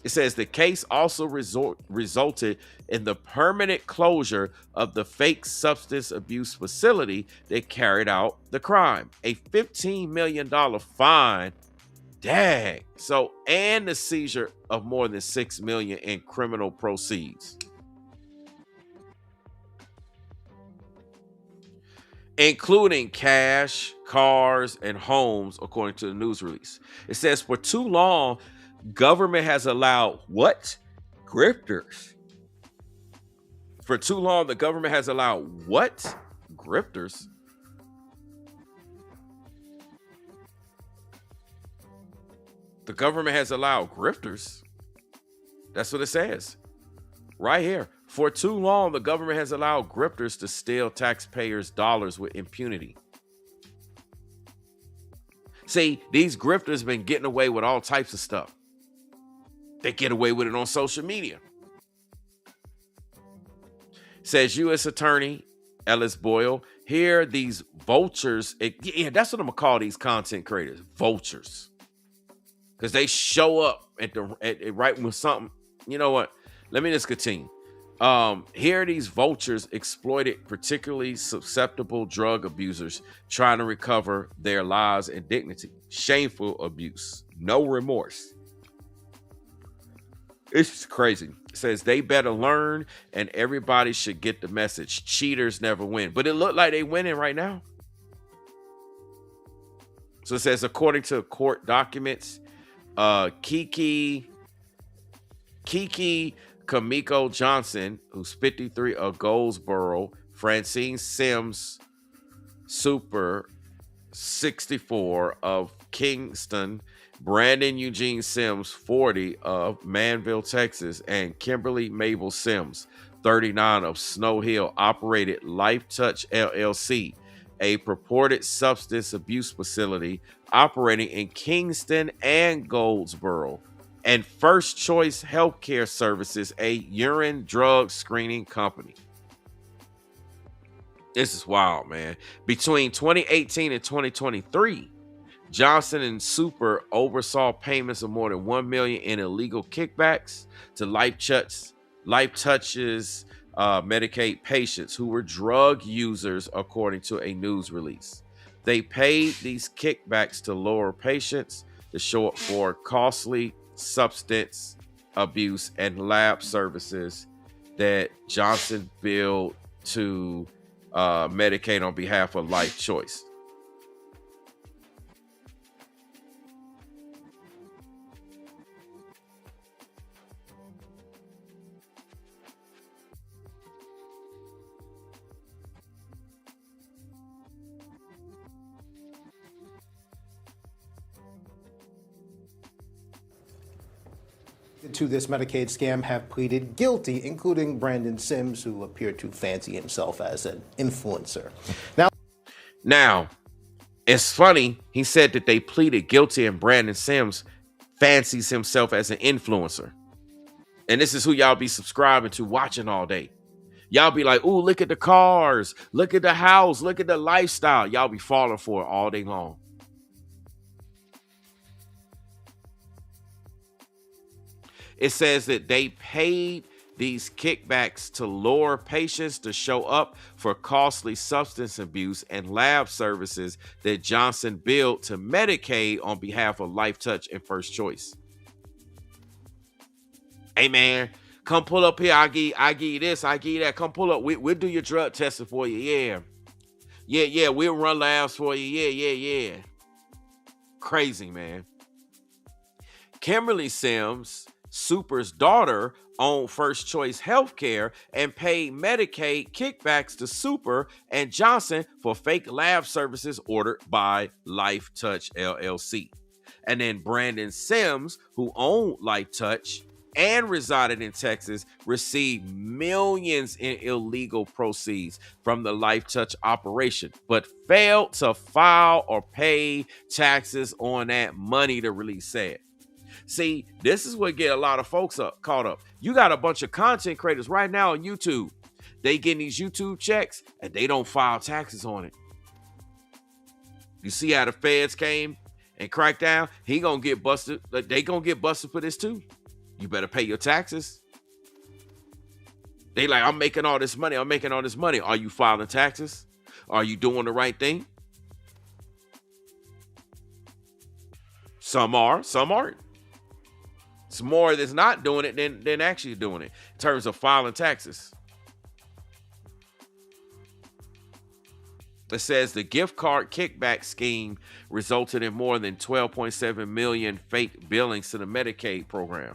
It says the case also resulted in the permanent closure of the fake substance abuse facility that carried out the crime. A $15 million fine. Dang. So, and the seizure of more than $6 million in criminal proceeds, including cash, cars, and homes, according to the news release. It says for too long, government has allowed what? Grifters. For too long, the government has allowed what? Grifters. The government has allowed grifters. That's what it says. Right here. For too long, the government has allowed grifters to steal taxpayers' dollars with impunity. See, these grifters been getting away with all types of stuff. They get away with it on social media. Says U.S. Attorney Ellis Boyle, here these vultures, yeah, that's what I'm gonna call these content creators, vultures. Because they show up at right with something. You know what? Let me just continue. Here these vultures exploited particularly susceptible drug abusers trying to recover their lives and dignity. Shameful abuse. No remorse. It's crazy. It says they better learn and everybody should get the message. Cheaters never win. But it looked like they winning right now. So it says, according to court documents, Kiki Kamiko Johnson, who's 53 of Goldsboro, Francine Sims Super 64 of Kingston, Brandon Eugene Sims 40 of Manville, Texas, and Kimberly Mabel Sims 39 of Snow Hill operated Life Touch LLC. a purported substance abuse facility operating in Kingston and Goldsboro, and First Choice Healthcare Services, a urine drug screening company. This is wild, man. Between 2018 and 2023, Johnson and Super oversaw payments of more than $1 million in illegal kickbacks to LifeTouch's Medicaid patients who were drug users, according to a news release. They paid these kickbacks to lower patients to show up for costly substance abuse and lab services that Johnson billed to Medicaid on behalf of Life Choice. To this Medicaid scam have pleaded guilty, including Brandon Sims, who appeared to fancy himself as an influencer. Now, it's funny, he said that they pleaded guilty and Brandon Sims fancies himself as an influencer. And this is who y'all be subscribing to, watching all day. Y'all be like, ooh, look at the cars, look at the house, look at the lifestyle. Y'all be falling for it all day long. It says that they paid these kickbacks to lower patients to show up for costly substance abuse and lab services that Johnson billed to Medicaid on behalf of LifeTouch and First Choice. Hey man, come pull up here. I give you this, I give you that. Come pull up. We'll do your drug testing for you. Yeah. We'll run labs for you. Yeah. Crazy, man. Kimberly Sims, Super's daughter, owned First Choice Healthcare and paid Medicaid kickbacks to Super and Johnson for fake lab services ordered by LifeTouch LLC. And then Brandon Sims, who owned LifeTouch and resided in Texas, received millions in illegal proceeds from the LifeTouch operation, but failed to file or pay taxes on that money, the release said. See, this is what get a lot of folks caught up. You got a bunch of content creators right now on YouTube. They getting these YouTube checks and they don't file taxes on it. You see how the feds came and cracked down? He gonna get busted. They gonna get busted for this too. You better pay your taxes. They like, I'm making all this money. Are you filing taxes? Are you doing the right thing? Some are, some aren't. It's more that's not doing it than actually doing it in terms of filing taxes. It says the gift card kickback scheme resulted in more than 12.7 million fake billings to the Medicaid program.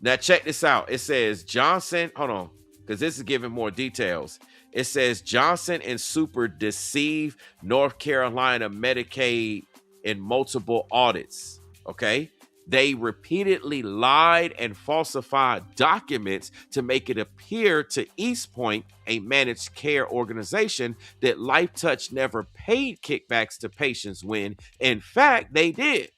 Now check this out. It says Johnson, hold on, because this is giving more details. It says Johnson and Super deceived North Carolina Medicaid in multiple audits. Okay. They repeatedly lied and falsified documents to make it appear to East Point, a managed care organization, that LifeTouch never paid kickbacks to patients when, in fact, they did.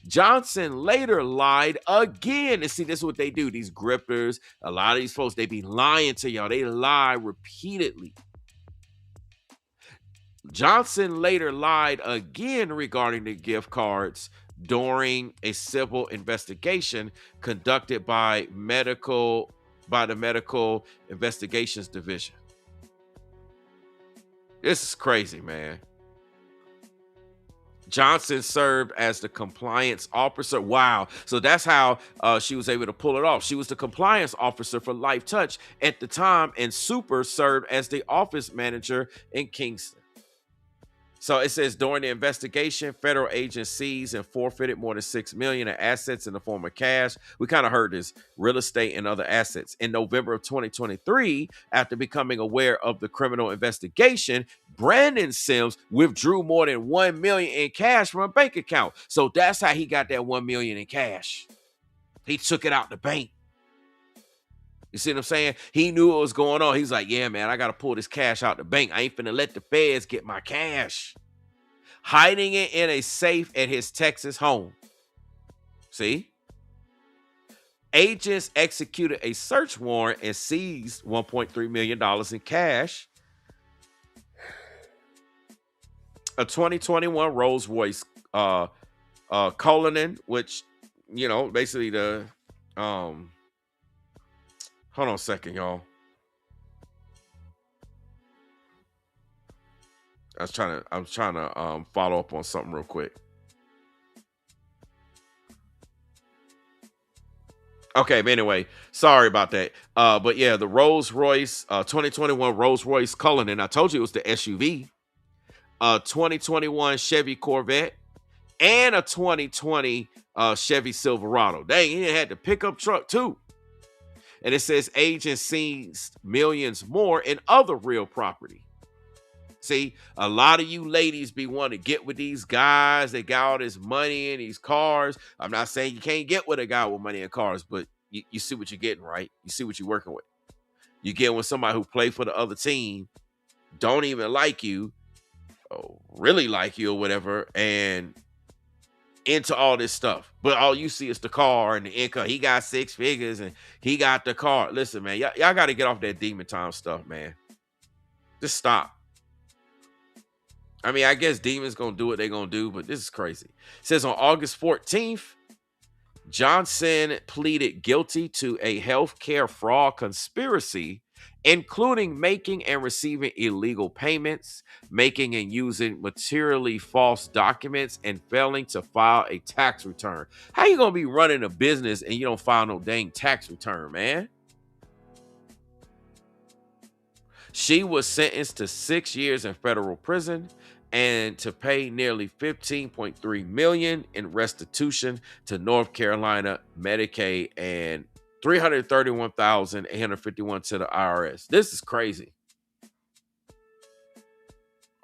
Johnson later lied again. And see, this is what they do. These grifters, a lot of these folks, they be lying to y'all. They lie repeatedly. Johnson later lied again regarding the gift cards during a civil investigation conducted by the Medical Investigations Division. This is crazy, man. Johnson served as the compliance officer. Wow. So that's how she was able to pull it off. She was the compliance officer for LifeTouch at the time, and Super served as the office manager in Kingston. So it says during the investigation, federal agents seized and forfeited more than $6 million in assets in the form of cash. We kind of heard this, real estate and other assets. In November of 2023, after becoming aware of the criminal investigation, Brandon Sims withdrew more than $1 million in cash from a bank account. So that's how he got that $1 million in cash. He took it out the bank. You see what I'm saying? He knew what was going on. He's like, yeah, man, I got to pull this cash out the bank. I ain't finna let the feds get my cash. Hiding it in a safe at his Texas home. See? Agents executed a search warrant and seized $1.3 million in cash. A 2021 Rolls Royce Cullinan, which, you know, basically the hold on a second, y'all. I was trying to follow up on something real quick. Okay, but anyway, sorry about that. But yeah, the Rolls Royce 2021 Rolls Royce Cullinan. I told you it was the SUV. 2021 Chevy Corvette and a 2020 Chevy Silverado. Dang, he had the pickup truck too. And it says agents seized millions more in other real property. See, a lot of you ladies be wanting to get with these guys. They got all this money in these cars. I'm not saying you can't get with a guy with money in cars, but you see what you're getting, right? You see what you're working with. You get with somebody who play for the other team, don't even like you, or really like you or whatever, and into all this stuff. But all you see is the car and the income. He got 6 figures and he got the car. Listen, man, y'all got to get off that demon time stuff, man. Just stop. I mean, I guess demons gonna do what they gonna do, but this is crazy. It says on August 14th, Johnson pleaded guilty to a healthcare fraud conspiracy, including making and receiving illegal payments, making and using materially false documents, and failing to file a tax return. How you gonna be running a business and you don't file no dang tax return, man? She was sentenced to 6 years in federal prison and to pay nearly $15.3 million in restitution to North Carolina Medicaid and $331,851 to the IRS. This is crazy.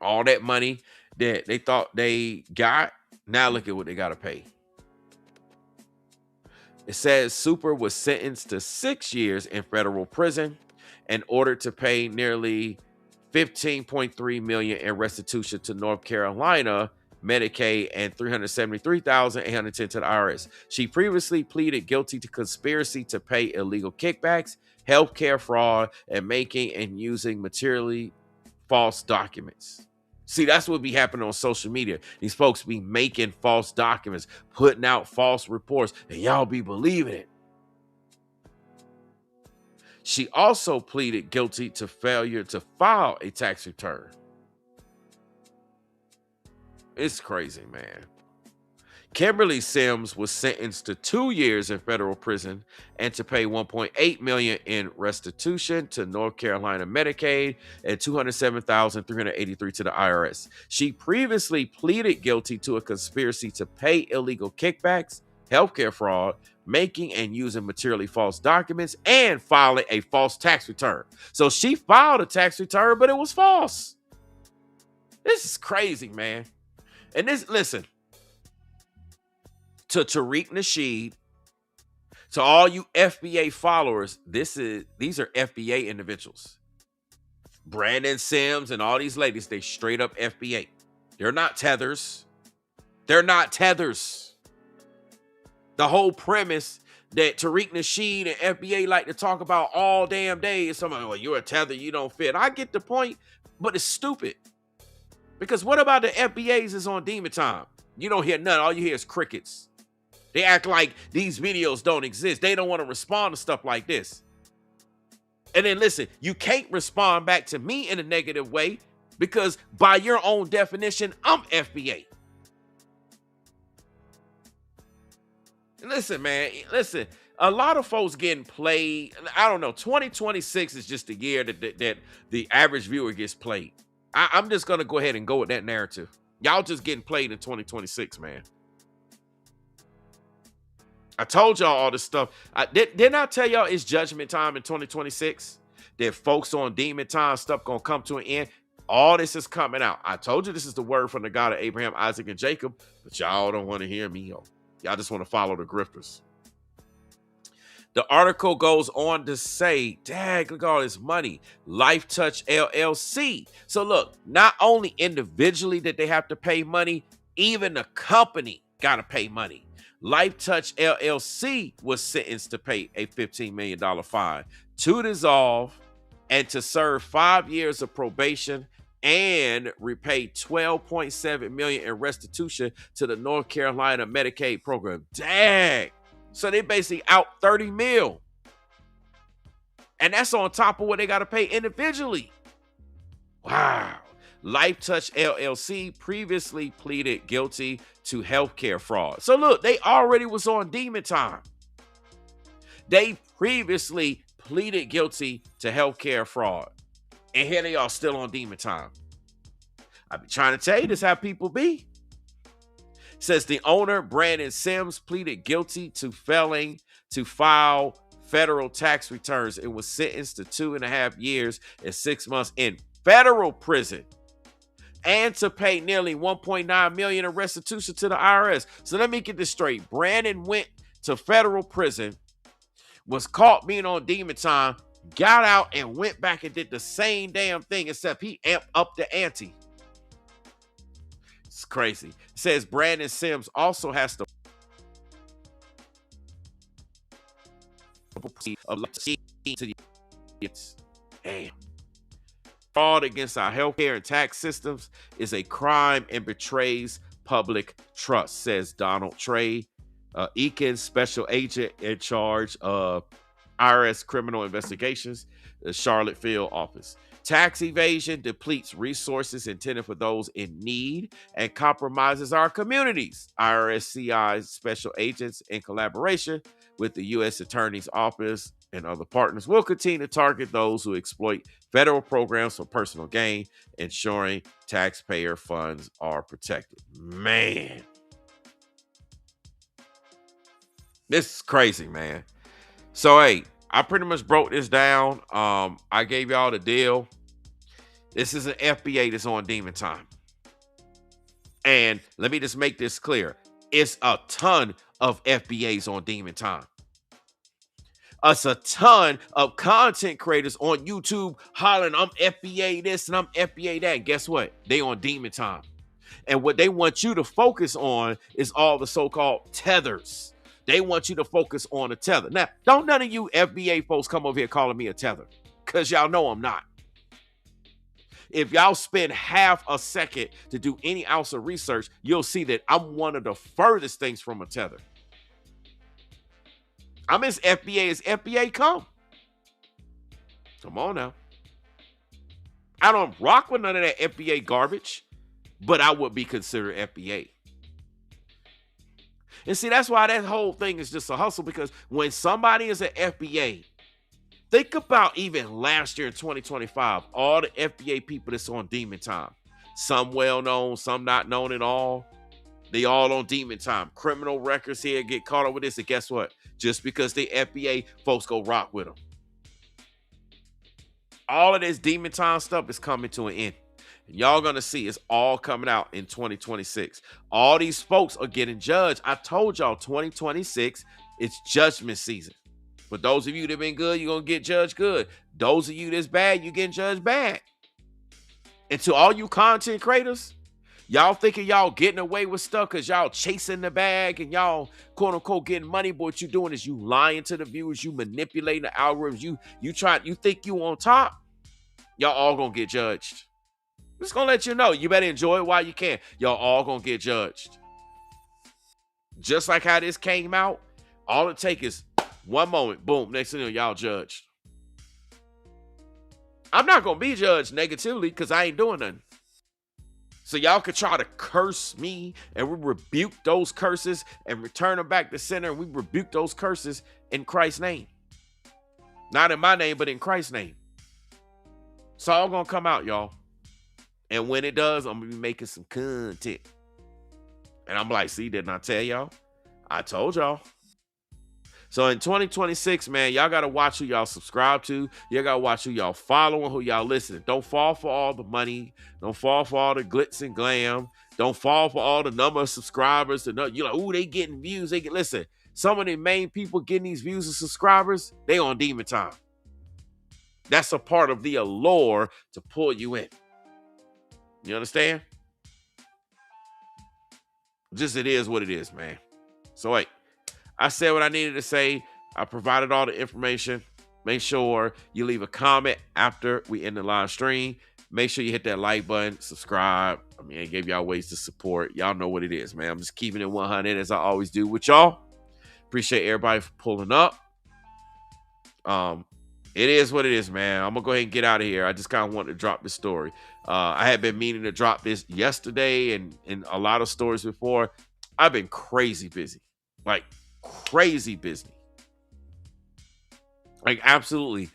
All that money that they thought they got, now look at what they got to pay. It says Super was sentenced to 6 years in federal prison and ordered to pay nearly $15.3 million in restitution to North Carolina Medicaid and $373,810 to the IRS. She previously pleaded guilty to conspiracy to pay illegal kickbacks, healthcare fraud, and making and using materially false documents. See, that's what be happening on social media. These folks be making false documents, putting out false reports, and y'all be believing it. She also pleaded guilty to failure to file a tax return. It's crazy, man. Kimberly Sims was sentenced to 2 years in federal prison and to pay $1.8 million in restitution to North Carolina Medicaid and $207,383 to the IRS. She previously pleaded guilty to a conspiracy to pay illegal kickbacks, healthcare fraud, making and using materially false documents, and filing a false tax return. So she filed a tax return, but it was false. This is crazy, man. And this, listen, to Tariq Nasheed, to all you FBA followers, these are FBA individuals. Brandon Sims and all these ladies, they straight up FBA. They're not tethers. They're not tethers. The whole premise that Tariq Nasheed and FBA like to talk about all damn day is somebody, well, you're a tether, you don't fit. I get the point, but it's stupid. Because what about the FBAs is on demon time? You don't hear nothing. All you hear is crickets. They act like these videos don't exist. They don't want to respond to stuff like this. And then listen, you can't respond back to me in a negative way because by your own definition, I'm FBA. Listen, man, listen, a lot of folks getting played. I don't know. 2026 is just the year that the average viewer gets played. I'm just going to go ahead and go with that narrative. Y'all just getting played in 2026, man. I told y'all all this stuff. Didn't I tell y'all it's judgment time in 2026? That folks on demon time stuff going to come to an end. All this is coming out. I told you this is the word from the God of Abraham, Isaac, and Jacob, but y'all don't want to hear me. Y'all just want to follow the grifters. The article goes on to say, dang, look at all this money. LifeTouch LLC. So look, not only individually did they have to pay money, even the company got to pay money. LifeTouch LLC was sentenced to pay a $15 million fine, to dissolve, and to serve 5 years of probation and repay $12.7 million in restitution to the North Carolina Medicaid program. Dang. So they basically out 30 mil. And that's on top of what they got to pay individually. Wow. LifeTouch LLC previously pleaded guilty to healthcare fraud. So look, they already was on demon time. They previously pleaded guilty to healthcare fraud. And here they are still on demon time. I've been trying to tell you this how people be. Says the owner, Brandon Sims, pleaded guilty to failing to file federal tax returns and was sentenced to 2.5 years and 6 months in federal prison and to pay nearly $1.9 million in restitution to the IRS. So let me get this straight. Brandon went to federal prison, was caught being on demon time, got out and went back and did the same damn thing, except he amped up the ante. It's crazy. It says Brandon Sims also has to damn. Fraud against our healthcare and tax systems is a crime and betrays public trust, says Donald Trey, Eakin, special agent in charge of IRS criminal investigations, the Charlotte field office. Tax evasion depletes resources intended for those in need and compromises our communities. IRS CI special agents, in collaboration with the U.S. Attorney's Office and other partners, will continue to target those who exploit federal programs for personal gain, ensuring taxpayer funds are protected. Man, this is crazy, man. So, hey, I pretty much broke this down. I gave y'all the deal. This is an FBA that's on demon time. And let me just make this clear. It's a ton of FBAs on demon time. It's a ton of content creators on YouTube hollering, I'm FBA this and I'm FBA that. And guess what? They on demon time. And what they want you to focus on is all the so-called tethers. They want you to focus on a tether. Now, don't none of you FBA folks come over here calling me a tether, because y'all know I'm not. If y'all spend half a second to do any ounce of research, you'll see that I'm one of the furthest things from a tether. I'm as FBA as FBA come. Come on now. I don't rock with none of that FBA garbage, but I would be considered FBA. And see, that's why that whole thing is just a hustle, because when somebody is an FBA, think about even last year in 2025, all the FBA people that's on demon time. Some well known, some not known at all. They all on demon time. Criminal records here get caught up with this, and guess what? Just because they FBA, folks go rock with them. All of this demon time stuff is coming to an end. And y'all gonna see it's all coming out in 2026. All these folks are getting judged. I told y'all 2026, it's judgment season. For those of you that been good, you're gonna get judged good. Those of you that's bad, you're getting judged bad. And to all you content creators, y'all thinking y'all getting away with stuff because y'all chasing the bag and y'all quote unquote getting money, but what you doing is you lying to the viewers, you manipulating the algorithms, you think you on top, y'all all gonna get judged. Just gonna let you know, you better enjoy it while you can. Y'all all gonna get judged. Just like how this came out, all it takes is one moment, boom, next thing you know, y'all judged. I'm not gonna be judged negatively because I ain't doing nothing. So y'all could try to curse me, and we rebuke those curses and return them back to center, and we rebuke those curses in Christ's name. Not in my name, but in Christ's name. It's all gonna come out, y'all. And when it does, I'm gonna be making some content. And I'm like, see, didn't I tell y'all? I told y'all. So in 2026, man, y'all gotta watch who y'all subscribe to. Y'all gotta watch who y'all following, who y'all listening. Don't fall for all the money. Don't fall for all the glitz and glam. Don't fall for all the number of subscribers. You're like, ooh, they getting views. Listen, Some of the main people getting these views and subscribers, they on demon time. That's a part of the allure to pull you in. You understand? Just it is what it is, man. So, wait. I said what I needed to say. I provided all the information. Make sure you leave a comment after we end the live stream. Make sure you hit that like button, subscribe. I mean, I gave y'all ways to support. Y'all know what it is, man. I'm just keeping it 100 as I always do with y'all. Appreciate everybody for pulling up. It is what it is, man. I'm gonna go ahead and get out of here. I just kind of wanted to drop this story. I had been meaning to drop this yesterday and a lot of stories before. I've been crazy busy, like crazy busy, like absolutely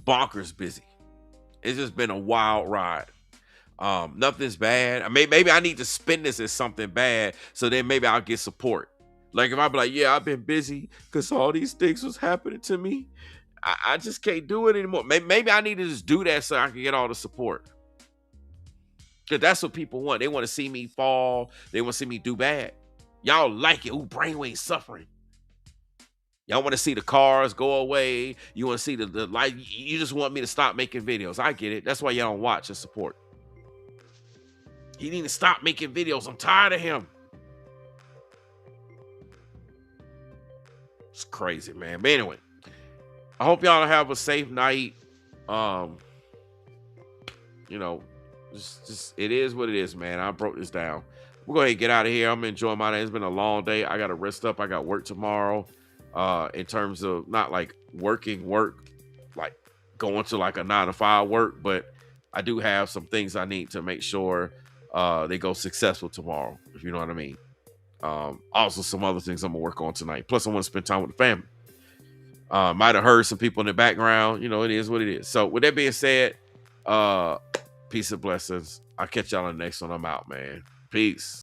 bonkers busy. It's just been a wild ride. Nothing's bad. Maybe I need to spin this as something bad, so then maybe I'll get support. Like if I be like, yeah, I've been busy because all these things was happening to me. I just can't do it anymore. Maybe I need to just do that so I can get all the support. Because that's what people want. They want to see me fall. They want to see me do bad. Y'all like it. Ooh, Brainwavezz suffering. Y'all want to see the cars go away. You want to see the light. You just want me to stop making videos. I get it. That's why y'all don't watch and support. He need to stop making videos. I'm tired of him. It's crazy, man. But anyway, I hope y'all have a safe night. You know, just it is what it is, man. I broke this down. We're going to get out of here. I'm enjoying my day. It's been a long day. I got to rest up. I got work tomorrow. In terms of not like work, like going to like a 9-to-5 work, but I do have some things I need to make sure they go successful tomorrow, if you know what I mean. Also some other things I'm gonna work on tonight. Plus I want to spend time with the family. Might have heard some people in the background. You know, it is what it is. So with that being said, peace and blessings. I'll catch y'all on the next one. I'm out, man. Peace.